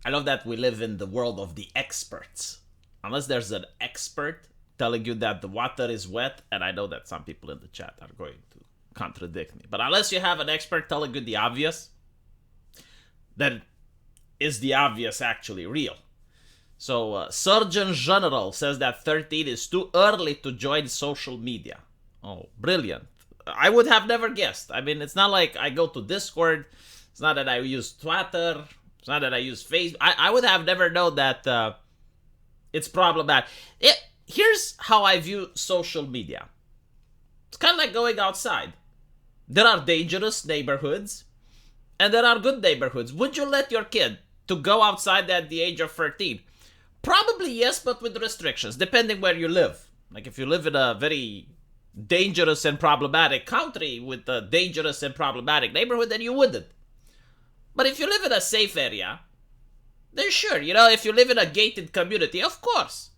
I love that we live in the world of the experts. Unless there's an expert telling you that the water is wet, and I know that some people in the chat are going to contradict me, but unless you have an expert telling you the obvious, then is the obvious actually real? So, Surgeon General says that 13 is too early to join social media. Oh, brilliant. I would have never guessed. I mean, it's not like I go to Discord. It's not that I use Twitter. It's not that I use Facebook. I would have never known that it's problematic. Here's how I view social media. It's kind of like going outside. There are dangerous neighborhoods, and there are good neighborhoods. Would you let your kid to go outside at the age of 13? Probably yes, but with restrictions, depending where you live. Like if you live in a very dangerous and problematic country with a dangerous and problematic neighborhood, then you wouldn't. But if you live in a safe area, then sure, if you live in a gated community, of course.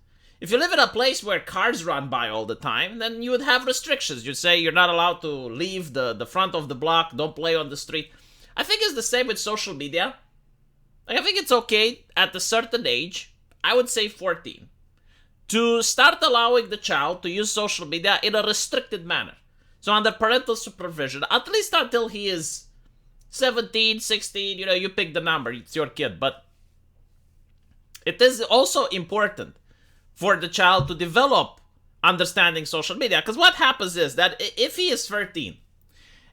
If you live in a place where cars run by all the time, then you would have restrictions. You'd say you're not allowed to leave the front of the block, don't play on the street. I think it's the same with social media. Like, I think it's okay at a certain age, I would say 14, to start allowing the child to use social media in a restricted manner. So under parental supervision, at least until he is 17, 16, you pick the number, it's your kid. But it is also important for the child to develop understanding social media. Because what happens is that if he is 13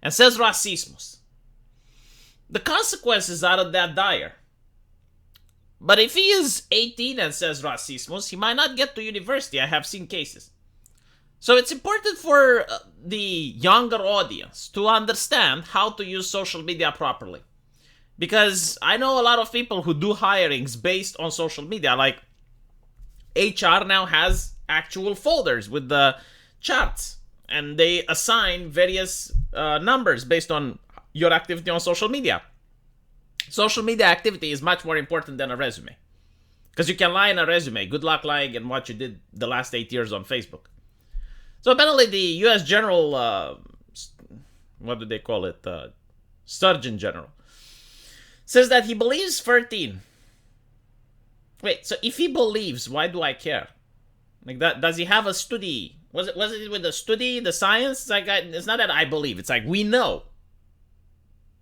and says racismus, the consequences aren't that dire. But if he is 18 and says racismus, he might not get to university. I have seen cases. So it's important for the younger audience to understand how to use social media properly. Because I know a lot of people who do hirings based on social media. Like HR now has actual folders with the charts. And they assign various numbers based on your activity on social media. Social media activity is much more important than a resume. Because you can lie in a resume. Good luck lying in what you did the last 8 years on Facebook. So apparently the U.S. General, what do they call it? Surgeon General, says that he believes 13. Wait, so if he believes, why do I care? Like that, does he have a study? Was it with the study, the science? It's like it's not that I believe. It's like we know.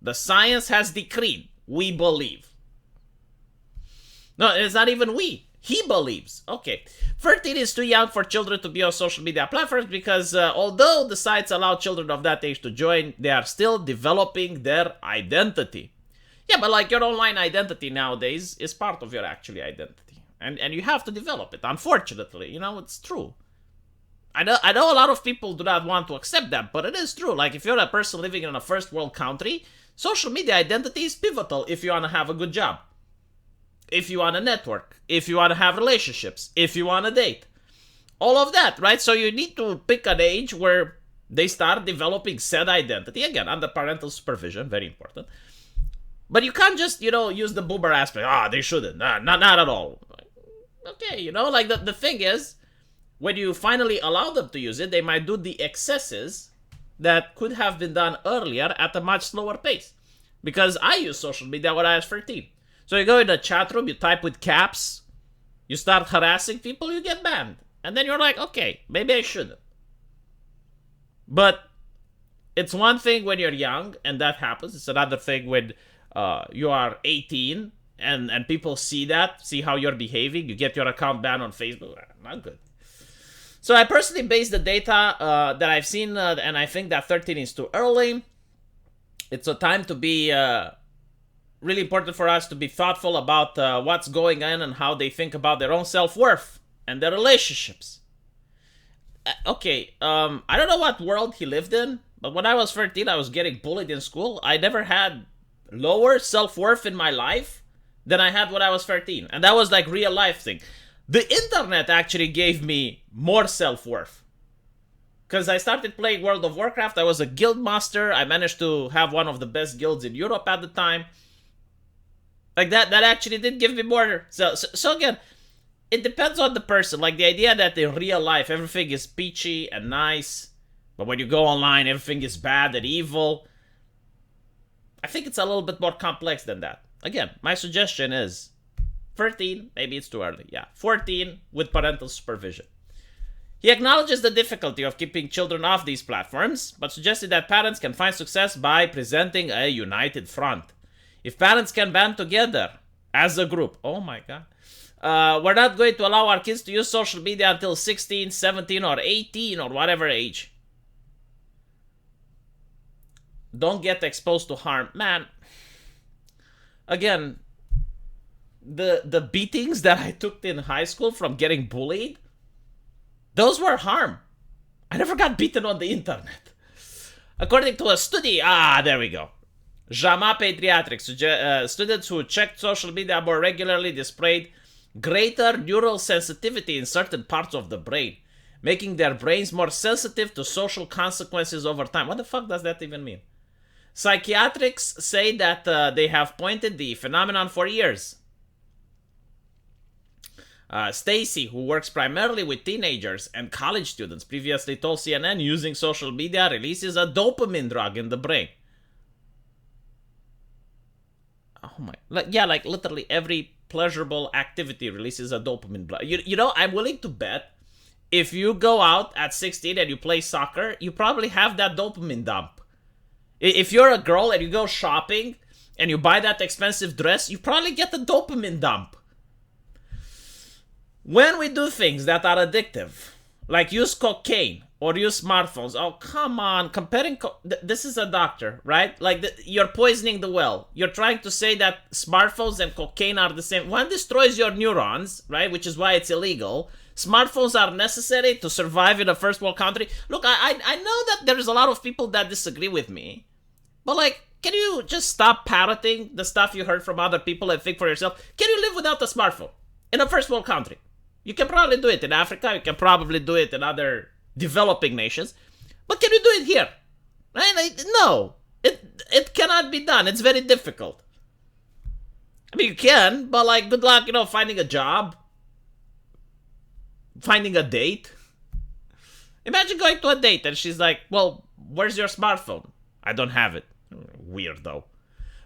The science has decreed. We believe. No, it's not even we. He believes. Okay. 13 is too young for children to be on social media platforms because although the sites allow children of that age to join, they are still developing their identity. Yeah, but like your online identity nowadays is part of your actual identity. And you have to develop it. Unfortunately, it's true. I know a lot of people do not want to accept that, but it is true. Like if you're a person living in a first world country, social media identity is pivotal if you want to have a good job, if you want to network, if you want to have relationships, if you want to date. All of that, right? So you need to pick an age where they start developing said identity. Again, under parental supervision, very important. But you can't just, use the boomer aspect. They shouldn't. Not at all. Okay, like the thing is, when you finally allow them to use it, they might do the excesses that could have been done earlier at a much slower pace. Because I used social media when I was 13. So you go in the chat room, you type with caps, you start harassing people, you get banned. And then you're like, okay, maybe I shouldn't. But it's one thing when you're young, and that happens. It's another thing when you are 18, and people see that, see how you're behaving. You get your account banned on Facebook. Not good. So I personally base the data that I've seen, and I think that 13 is too early. It's a time to be really important for us to be thoughtful about what's going on and how they think about their own self-worth and their relationships. Okay, I don't know what world he lived in, but when I was 13, I was getting bullied in school. I never had lower self-worth in my life than I had when I was 13. And that was like real life thing. The internet actually gave me more self-worth. Because I started playing World of Warcraft. I was a guild master. I managed to have one of the best guilds in Europe at the time. Like that actually did give me more. So again, it depends on the person. Like the idea that in real life, everything is peachy and nice. But when you go online, everything is bad and evil. I think it's a little bit more complex than that. Again, my suggestion is 13, maybe it's too early. Yeah, 14 with parental supervision. He acknowledges the difficulty of keeping children off these platforms, but suggested that parents can find success by presenting a united front. If parents can band together as a group, oh my god, we're not going to allow our kids to use social media until 16, 17, or 18, or whatever age. Don't get exposed to harm. Man, again, the beatings that I took in high school from getting bullied, those were harm. I never got beaten on the internet. According to a study, there we go. JAMA Pediatrics, students who checked social media more regularly displayed greater neural sensitivity in certain parts of the brain, making their brains more sensitive to social consequences over time. What the fuck does that even mean? Psychiatrists say that they have pointed the phenomenon for years. Stacy, who works primarily with teenagers and college students, previously told CNN using social media releases a dopamine drug in the brain. Oh my, like literally every pleasurable activity releases a dopamine drug. You know, I'm willing to bet if you go out at 16 and you play soccer, you probably have that dopamine dump. If you're a girl and you go shopping and you buy that expensive dress, you probably get a dopamine dump. When we do things that are addictive, like use cocaine or use smartphones, oh, come on, comparing, this is a doctor, right? Like, you're poisoning the well. You're trying to say that smartphones and cocaine are the same. One destroys your neurons, right? Which is why it's illegal. Smartphones are necessary to survive in a first world country. Look, I know that there's a lot of people that disagree with me, but like, can you just stop parroting the stuff you heard from other people and think for yourself? Can you live without a smartphone in a first world country? You can probably do it in Africa. You can probably do it in other developing nations. But can you do it here? Right? No. It cannot be done. It's very difficult. I mean, you can, but like, good luck, finding a job. Finding a date. Imagine going to a date and she's like, well, where's your smartphone? I don't have it. Weird, though.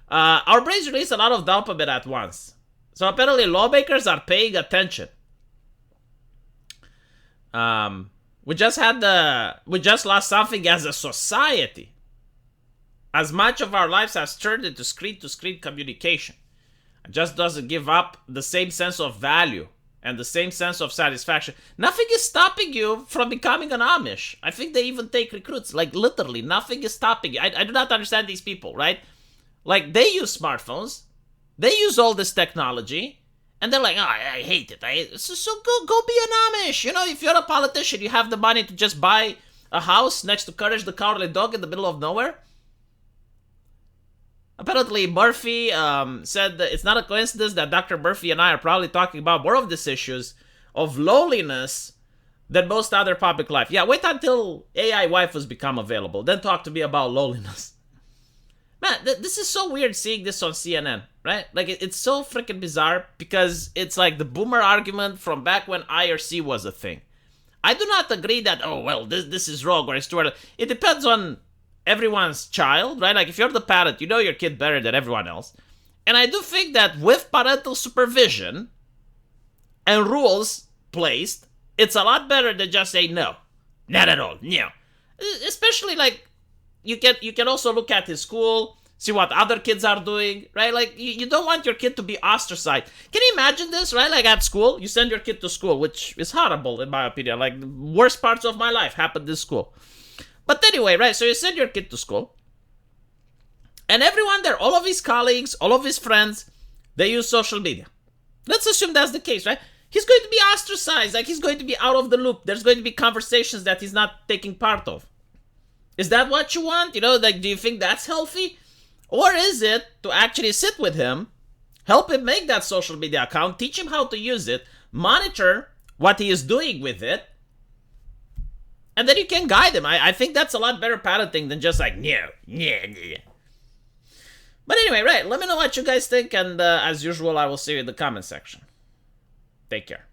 Our brains release a lot of dopamine at once. So apparently lawmakers are paying attention. We just lost something as a society. As much of our lives has turned into screen-to-screen communication. It just doesn't give up the same sense of value and the same sense of satisfaction. Nothing is stopping you from becoming an Amish. I think they even take recruits. Like, literally, nothing is stopping you. I do not understand these people, right? Like, they use smartphones. They use all this technology. And they're like, oh, I hate it. So go be an Amish. If you're a politician, you have the money to just buy a house next to Courage the Cowardly Dog in the middle of nowhere. Apparently, Murphy said that it's not a coincidence that Dr. Murphy and I are probably talking about more of these issues of loneliness than most other public life. Yeah, wait until AI waifus become available. Then talk to me about loneliness. Man, this is so weird seeing this on CNN, right? Like, it's so freaking bizarre because it's like the boomer argument from back when IRC was a thing. I do not agree that, oh, well, this is wrong or it's too early. It depends on everyone's child, right? Like, if you're the parent, you know your kid better than everyone else. And I do think that with parental supervision and rules placed, it's a lot better than just say no. Not at all, no. Especially, like, you can also look at his school, see what other kids are doing, right? Like, you don't want your kid to be ostracized. Can you imagine this, right? Like, at school, you send your kid to school, which is horrible, in my opinion. Like, the worst parts of my life happened in school. But anyway, right, so you send your kid to school, and everyone there, all of his colleagues, all of his friends, they use social media. Let's assume that's the case, right? He's going to be ostracized, like, he's going to be out of the loop. There's going to be conversations that he's not taking part of. Is that what you want? Like, do you think that's healthy? Or is it to actually sit with him, help him make that social media account, teach him how to use it, monitor what he is doing with it, and then you can guide him. I think that's a lot better parenting than just like, no. But anyway, right, let me know what you guys think, and as usual, I will see you in the comment section. Take care.